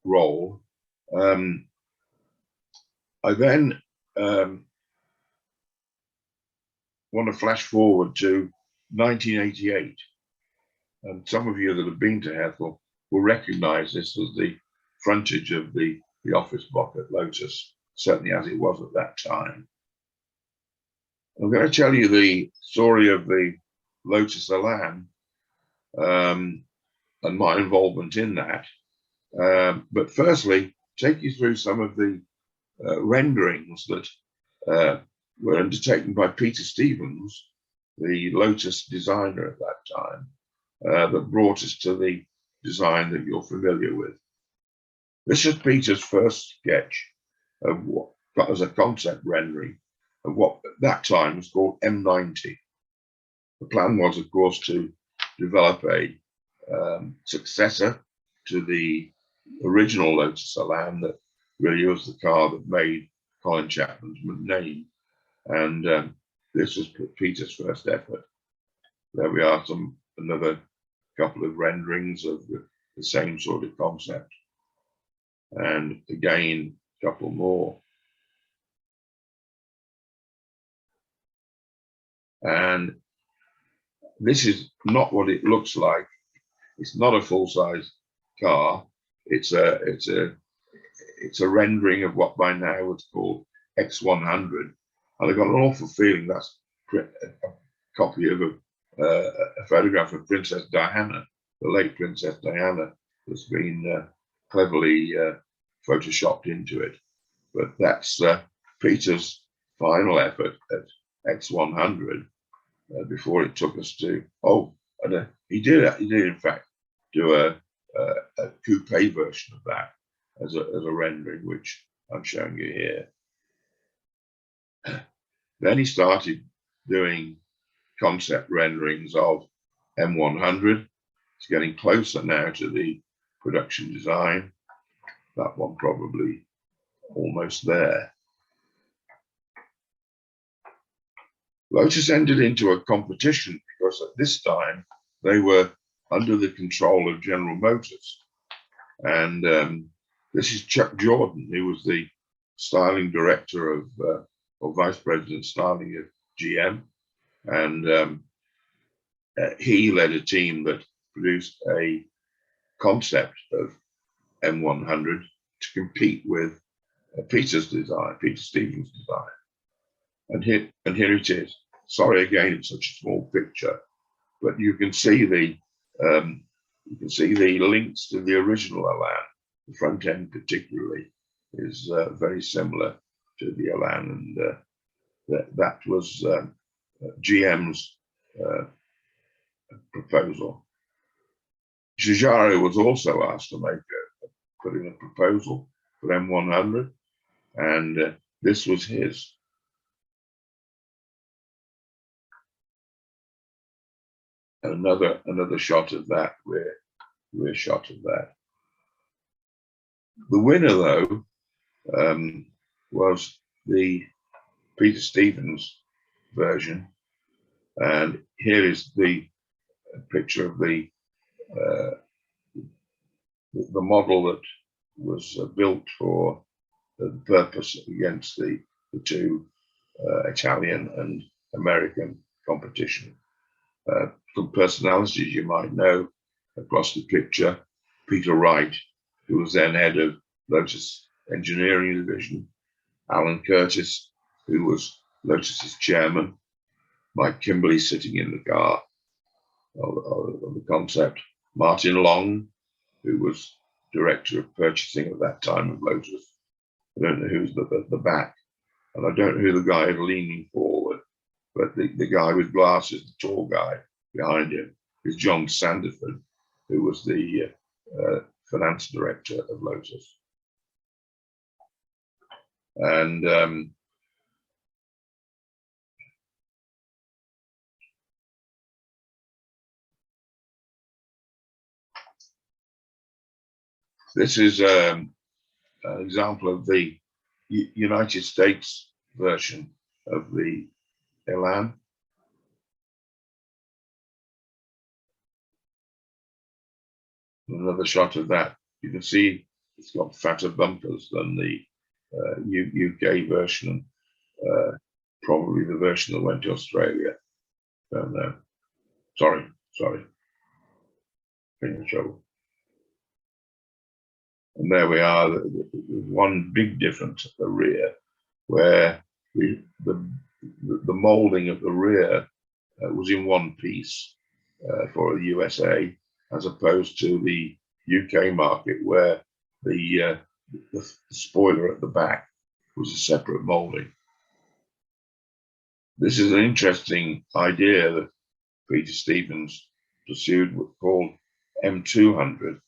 role. I then want to flash forward to 1988, and some of you that have been to Hethel will recognize this as the frontage of the office block at Lotus, certainly as it was at that time. I'm going to tell you the story of the Lotus Elan and my involvement in that. But firstly, take you through some of the renderings that were undertaken by Peter Stevens, the Lotus designer at that time, that brought us to the design that you're familiar with. This is Peter's first sketch of what that was a concept rendering of what at that time was called M90. The plan was, of course, to develop a successor to the original Lotus Elan that really was the car that made Colin Chapman's name. And this was Peter's first effort. There we are, another couple of renderings of the same sort of concept. And again, a couple more. And this is not what it looks like. It's not a full-size car. It's a rendering of what by now is called X100. And I got an awful feeling that's a copy of a photograph of Princess Diana, the late Princess Diana, that's been cleverly photoshopped into it. But that's Peter's final effort at X100 before it took us to, he did in fact do a coupe version of that as a rendering, which I'm showing you here. Then he started doing concept renderings of M100. It's getting closer now to the production design. That one probably almost there. Lotus entered into a competition because at this time they were under the control of General Motors. And this is Chuck Jordan, who was the styling director of, or vice president styling of GM. And he led a team that produced a concept of M100 to compete with Peter's design, Peter Stevens' design. And here it is. Sorry again, it's such a small picture, but you can see the links to the original Elan. The front end particularly is very similar to the Elan, and that was GM's proposal. Giugiaro was also asked to put in a proposal for M100, and this was his. And another shot of that, rear shot of that. The winner, though, was the Peter Stevens version, and here is the picture of the model that was built for the purpose against the two Italian and American competition. Some personalities you might know across the picture: Peter Wright, who was then head of Lotus Engineering Division; Alan Curtis, who was Lotus's chairman; Mike Kimberley sitting in the car of the concept; Martin Long, who was director of purchasing at that time of Lotus. I don't know who's at the back, and I don't know who the guy is leaning forward, but the guy with glasses, the tall guy behind him, is John Sanderford, who was the finance director of Lotus. And this is an example of the United States version of the Elan. Another shot of that. You can see it's got fatter bumpers than the UK version, probably the version that went to Australia. Don't know. Sorry. Finger trouble. And there we are. One big difference at the rear, where the moulding of the rear was in one piece for the USA, as opposed to the UK market, where the spoiler at the back was a separate moulding. This is an interesting idea that Peter Stevens pursued, called M200,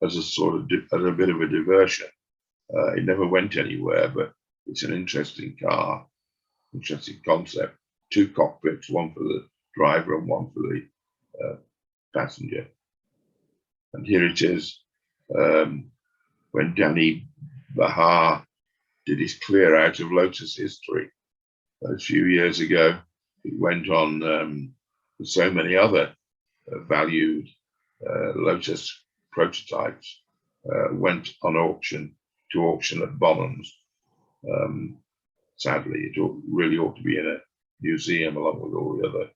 as a sort of as a bit of a diversion. It never went anywhere, but it's an interesting car, interesting concept. Two cockpits, one for the driver and one for the passenger. And here it is, when Danny Bahar did his clear out of Lotus history a few years ago. It went on with so many other valued Lotus prototypes, went on auction at Bonhams. Sadly, it really ought to be in a museum along with all the other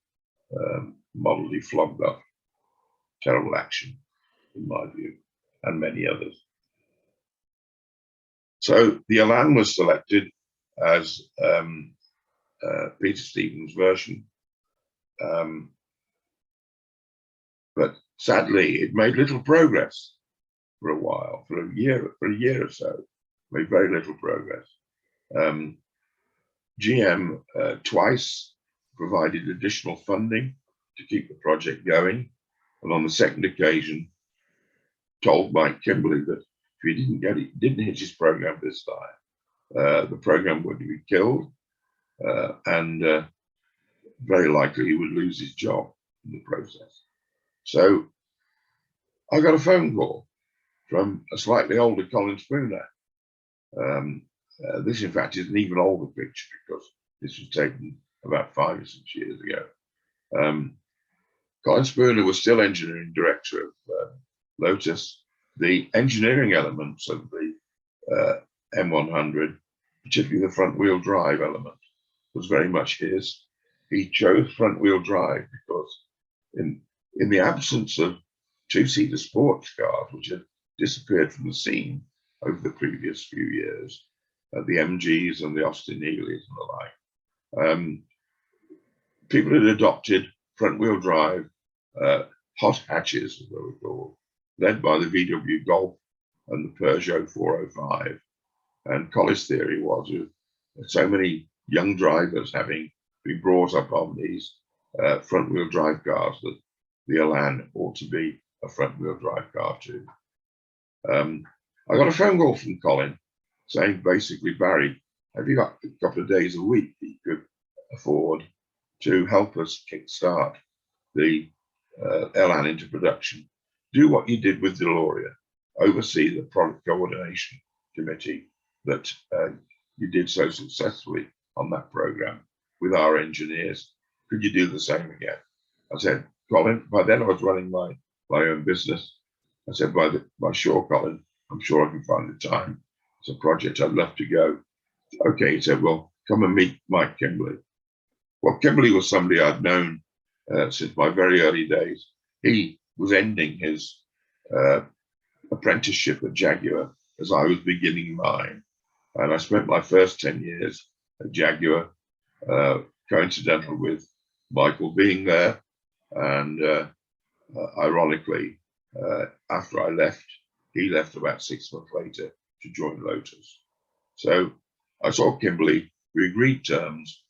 models he flogged up. Terrible action, in my view, and many others. So the Elan was selected as Peter Stevens' version, but sadly, it made little progress for a while, for a year or so. Made very little progress. GM twice provided additional funding to keep the project going, and on the second occasion, told Mike Kimberley that if he didn't hit his program this time, the program would be killed, and very likely he would lose his job in the process. So I got a phone call from a slightly older Colin Spooner. This, in fact, is an even older picture because this was taken about 5 or 6 years ago. Colin Spooner was still engineering director of Lotus. The engineering elements of the M100, particularly the front wheel drive element, was very much his. He chose front wheel drive because in the absence of two-seater sports cars, which had disappeared from the scene over the previous few years, the MGs and the Austin Healey's and the like, people had adopted front-wheel drive hot hatches, as they were called, led by the VW Golf and the Peugeot 405. And Colin's theory was that so many young drivers having been brought up on these front-wheel drive cars that the Elan ought to be a front-wheel drive car too. I got a phone call from Colin saying, basically, Barry, have you got a couple of days a week that you could afford to help us kickstart the Elan into production? Do what you did with DeLorean, oversee the product coordination committee that you did so successfully on that program with our engineers. Could you do the same again? I said, Colin, by then I was running my own business. I said, by sure, Colin, I'm sure I can find the time. It's a project I'd love to go. Okay, he said, well, come and meet Mike Kimberley. Well, Kimberley was somebody I'd known since my very early days. He was ending his apprenticeship at Jaguar as I was beginning mine. And I spent my first 10 years at Jaguar, coincidental with Michael being there. And ironically, after I left, he left about 6 months later to join Lotus. So I saw Kimberley, we agreed terms,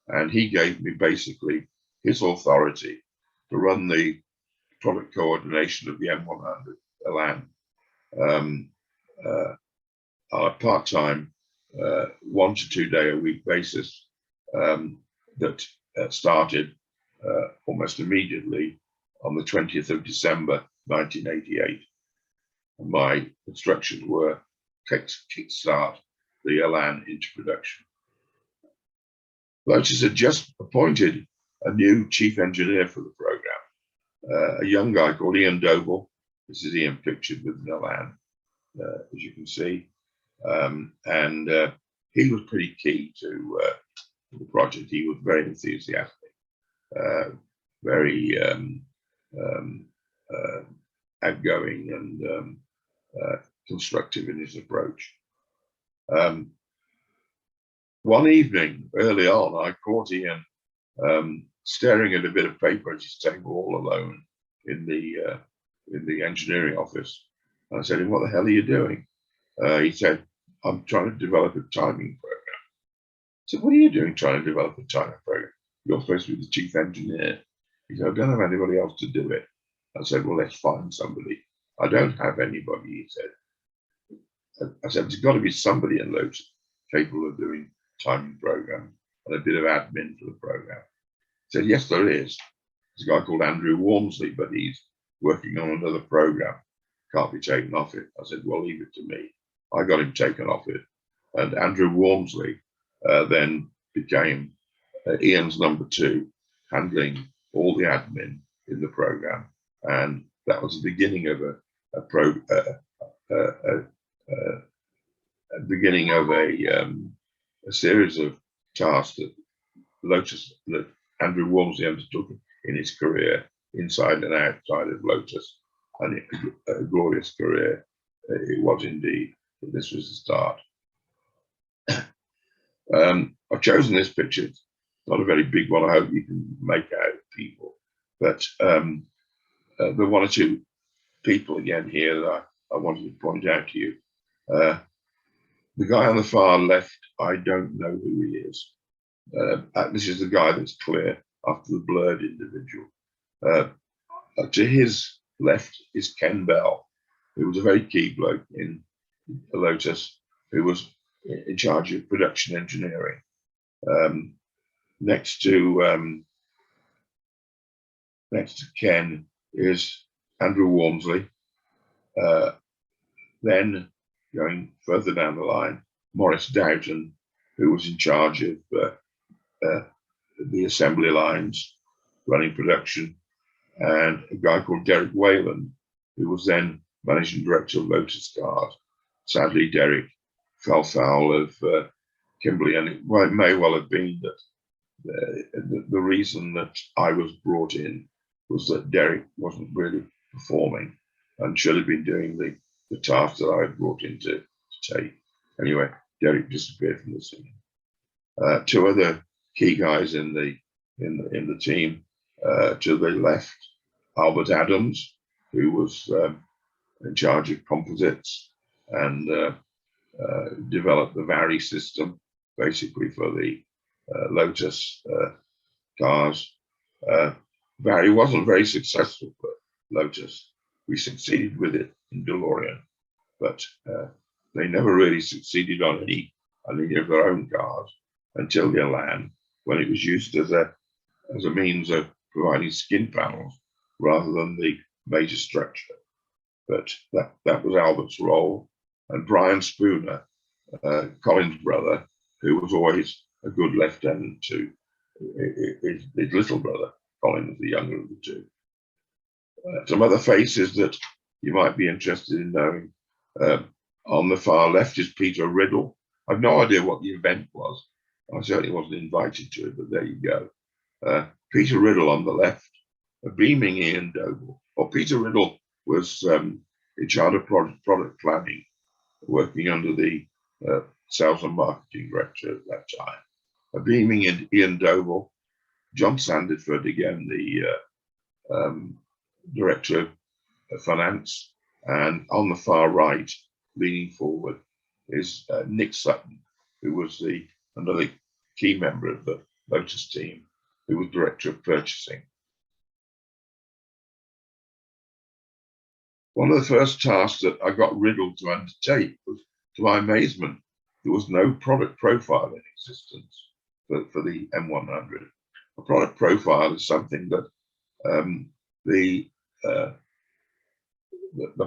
and he gave me basically his authority to run the product coordination of the M100 Elan on a part-time 1 to 2 day a week basis that started almost immediately on the 20th of December 1988. And my instructions were kickstart the Elan into production. Lotus had just appointed a new chief engineer for the program, a young guy called Ian Doble, This is Ian pictured with an Elan, as you can see. And he was pretty key to the project. He was very enthusiastic, very outgoing, and constructive in his approach. One evening early on, I caught Ian staring at a bit of paper at his table all alone in the engineering office. And I said to him, "What the hell are you doing?" He said, "I'm trying to develop a timing program." I said, "What are you doing trying to develop a timing program? You're supposed to be the chief engineer." He said, "I don't have anybody else to do it." I said, "Well, let's find somebody." "I don't have anybody," he said. I said, "There's got to be somebody in Lotus capable of doing timing program and a bit of admin for the program." He said, "Yes, there is. There's a guy called Andrew Walmsley, but he's working on another program. Can't be taken off it." I said, "Well, leave it to me." I got him taken off it. And Andrew Walmsley then became Ian's number 2, handling all the admin in the program. And that was the beginning of a series of tasks that Andrew Walmsley undertook in his career, inside and outside of Lotus, and a glorious career it was indeed. But this was the start. I've chosen this picture. It's not a very big one. I hope you can make out people, but there are one or two people again here that I wanted to point out to you. The guy on the far left, I don't know who he is. This is the guy that's clear after the blurred individual. To his left is Ken Bell, who was a very key bloke in Lotus, who was in charge of production engineering. Next to Ken is Andrew Walmsley. Then going further down the line, Maurice Doughton, who was in charge of the assembly lines, running production, and a guy called Derek Wayland, who was then managing director of Lotus Cars. Sadly, Derek fell foul of Kimberley, and it may well have been that the reason that I was brought in was that Derek wasn't really performing and should have been doing the task that I had brought in to take. Anyway, Derek disappeared from the scene. 2 other key guys in the team. To the left, Albert Adams, who was in charge of composites and developed the Barrie system, basically for the Lotus cars. Barrie wasn't very successful for Lotus. We succeeded with it in DeLorean, but they never really succeeded on any of their own cars until the Elan, when it was used as a means of providing skin panels rather than the major structure. But that was Albert's role. And Brian Spooner, Colin's brother, who was always a good lieutenant to his little brother. Colin was the younger of the 2. Some other faces that you might be interested in knowing. On the far left is Peter Riddle. I've no idea what the event was. I certainly wasn't invited to it, but there you go. Peter Riddle on the left, a beaming Ian Doble. Well, Peter Riddle was in charge of product planning, working under the sales and marketing director at that time. A beaming Ian Doble, John Sandiford, again, the director of finance, and on the far right, leaning forward, is Nick Sutton, who was another key member of the Lotus team, who was director of purchasing. One of the first tasks that I got Riddle to undertake was, to my amazement, there was no product profile in existence for the M100. A product profile is something that the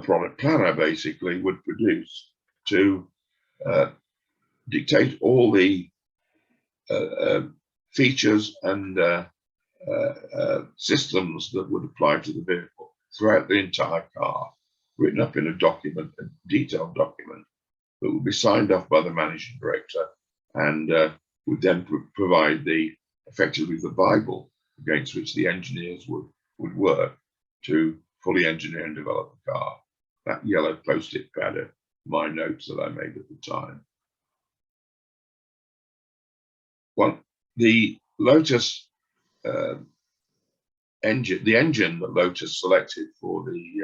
product planner basically would produce to dictate all the features and systems that would apply to the vehicle throughout the entire car. written up in a document, a detailed document, that would be signed off by the managing director, and would then provide effectively the Bible against which the engineers would work to fully engineer and develop the car. That yellow post-it pad are my notes that I made at the time. Well, the Lotus engine, the engine that Lotus selected for the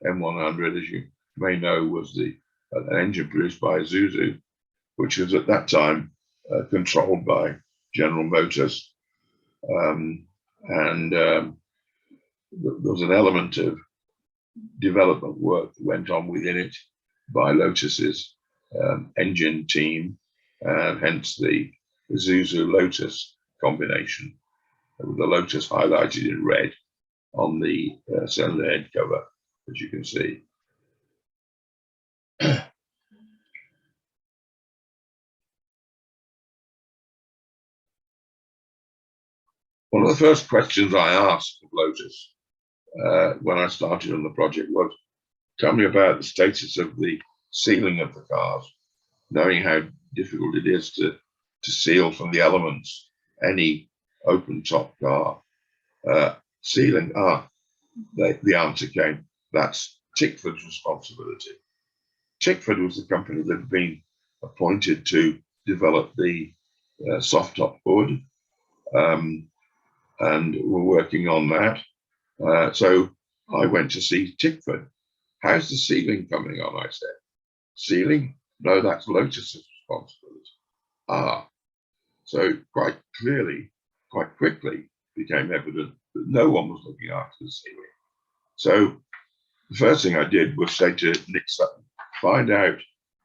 M100, as you may know, was an engine produced by Isuzu, which was at that time controlled by General Motors. There was an element of development work that went on within it by Lotus's engine team, and hence the Isuzu Lotus combination, with the Lotus highlighted in red on the cylinder head cover, as you can see. One of the first questions I asked of Lotus when I started on the project was, tell me about the status of the sealing of the cars, knowing how difficult it is to seal from the elements any open top car. Sealing, the answer came, that's Tickford's responsibility. Tickford was the company that had been appointed to develop the soft top hood, and we're working on that. So I went to see Tickford. How's the sealing coming on? I said. Sealing? No, that's Lotus's responsibility. So quite clearly, quite quickly, became evident that no one was looking after the sealing. So the first thing I did was say to Nick Sutton, find out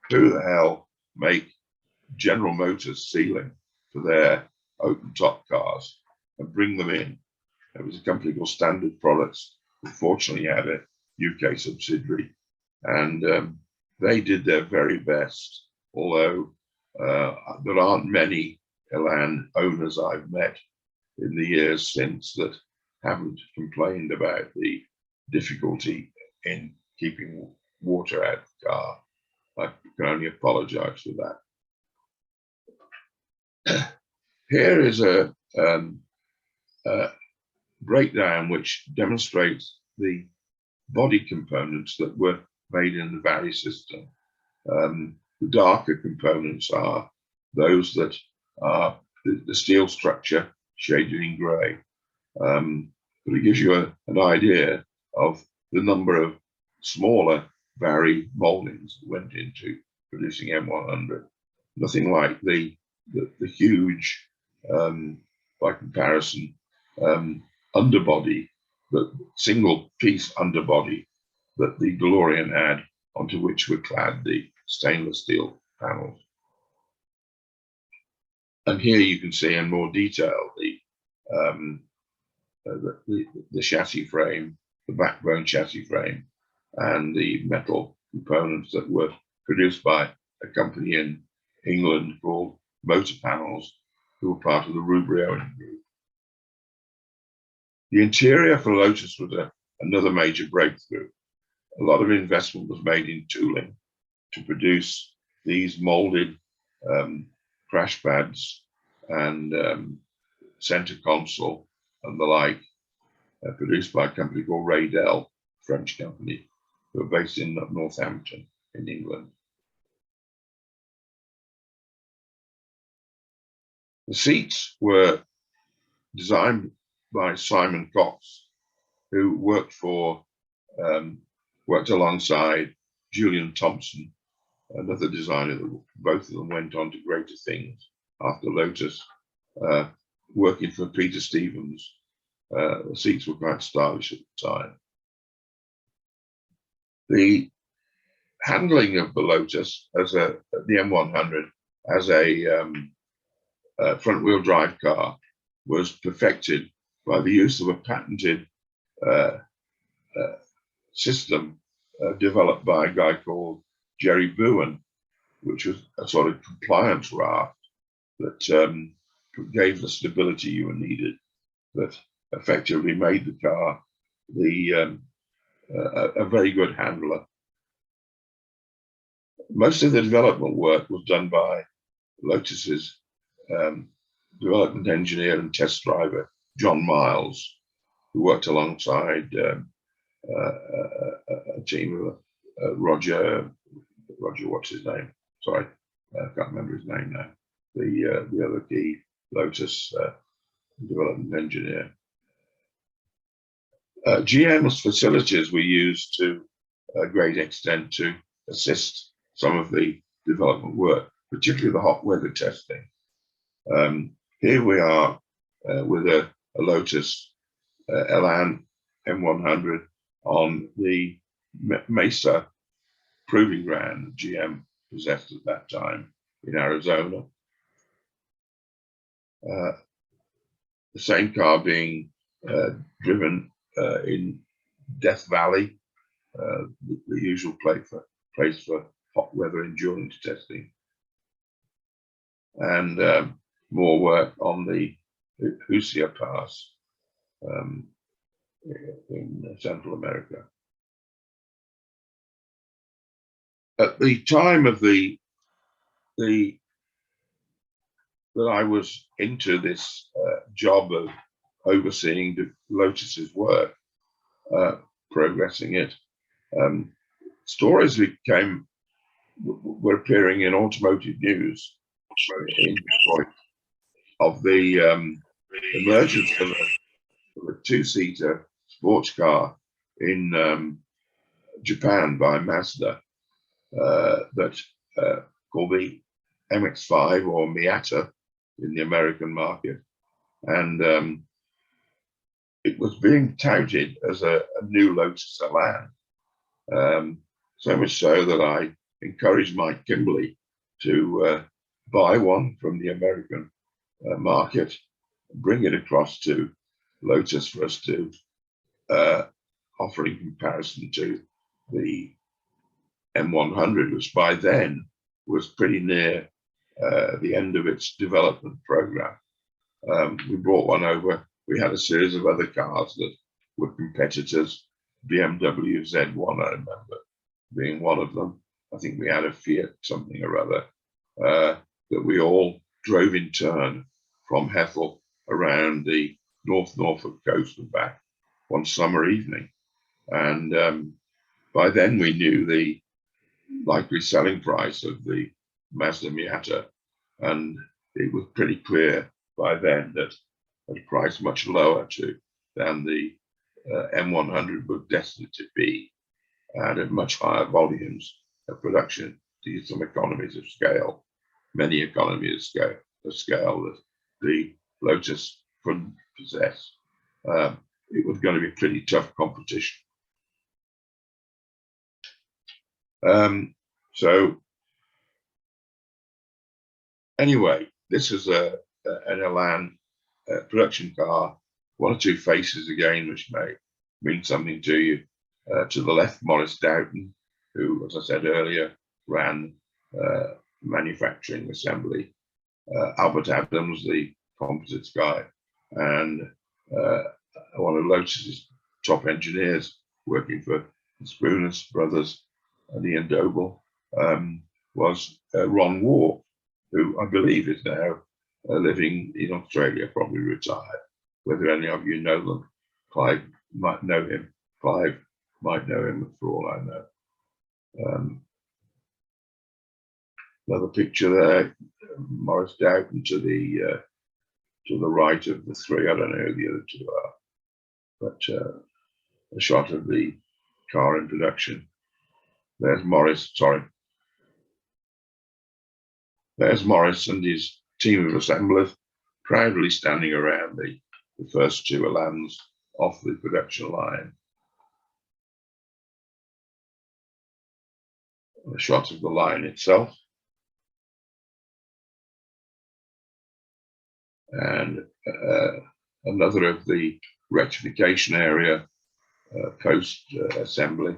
who the hell make General Motors sealing for their open top cars and bring them in. It was a company called Standard Products, who fortunately had a UK subsidiary, and they did their very best, although there aren't many Elan owners I've met in the years since that haven't complained about the difficulty in keeping water out of the car. I can only apologize for that. Here is a breakdown which demonstrates the body components that were made in the Barrie system. The darker components are those that are the steel structure shaded in grey. But it gives you an idea of the number of smaller Barrie moldings that went into producing M100. Nothing like the huge, by comparison, underbody, the single piece underbody that the DeLorean had, onto which were clad the stainless steel panels. And here you can see in more detail the chassis frame, the backbone chassis frame, and the metal components that were produced by a company in England called Motor Panels, who were part of the Rubrio group. The interior for Lotus was another major breakthrough. A lot of investment was made in tooling to produce these molded crash pads and center console and the like, produced by a company called Raydel, French company, who are based in Northampton in England. The seats were designed by Simon Cox, who worked alongside Julian Thompson, another designer. Both of them went on to greater things after Lotus, working for Peter Stevens. The seats were quite stylish at the time. The handling of the Lotus the M100 as a front-wheel drive car was perfected by the use of a patented system developed by a guy called Jerry Bowen, which was a sort of compliance raft that gave the stability you needed, that effectively made the car the a very good handler. Most of the development work was done by Lotus's development engineer and test driver, John Miles, who worked alongside a team of Roger, what's his name? Sorry, I can't remember his name now. The other key Lotus development engineer. GM's facilities were used to a great extent to assist some of the development work, particularly the hot weather testing. Here we are with a Lotus Elan M100 on the Mesa proving ground that GM possessed at that time in Arizona. The same car being driven in Death Valley, the usual place for hot weather endurance testing, and more work on the Husia Pass in Central America. At the time of that I was into this job of overseeing the Lotus's work, progressing it, stories were appearing in automotive news in Detroit of the emergence of a two-seater sports car in Japan by Mazda that called the MX-5 or Miata in the American market, and it was being touted as a new Lotus Elan, so much so that I encouraged Mike Kimberley to buy one from the American market, bring it across to Lotus for us to offer in comparison to the M100, which by then was pretty near the end of its development program. We brought one over. We had a series of other cars that were competitors. BMW Z1, I remember being one of them. I think we had a Fiat something or other that we all drove in turn from Hethel around the Norfolk coast and back one summer evening. And by then we knew the likely selling price of the Mazda Miata, and it was pretty clear by then that at a price much lower than the M100 was destined to be, and at much higher volumes of production, to use some economies of scale, many economies of scale that the Lotus couldn't possess. It was going to be pretty tough competition. So anyway, this is an Elan production car, one or two faces again, which may mean something to you. To the left, Morris Dowden, who, as I said earlier, ran manufacturing assembly. Albert Adams, the composites guy, and one of Lotus's top engineers working for the Spooner brothers and Ian Doble, was Ron War, who I believe is now living in Australia, probably retired. Whether any of you know them, Clive might know him. Clive might know him for all I know. Another picture there, Morris Dowden to the right of the three. I don't know who the other two are, but a shot of the car in production. There's Morris. Sorry, there's Morris and his team of assemblers proudly standing around the first two Elans off the production line. A shot of the line itself. And another of the rectification area post assembly,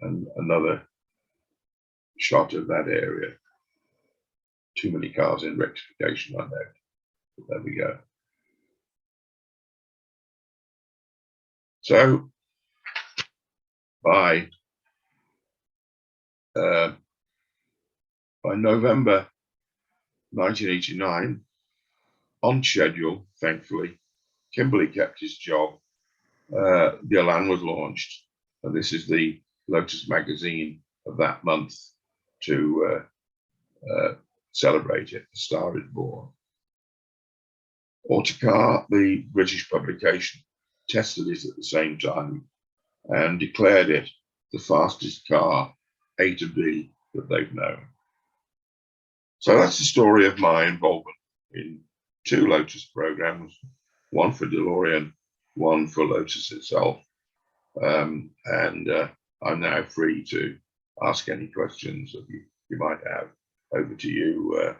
and another shot of that area. Too many cars in rectification, I know. But there we go. So by November 1989, on schedule, thankfully, Kimberly kept his job. The Elan was launched, and this is the Lotus magazine of that month to celebrate it. The star is born. Autocar, the British publication, tested it at the same time and declared it the fastest car A to B that they've known. So that's the story of my involvement in 2 Lotus programs, one for DeLorean, one for Lotus itself. And I'm now free to ask any questions that you might have. Over to you,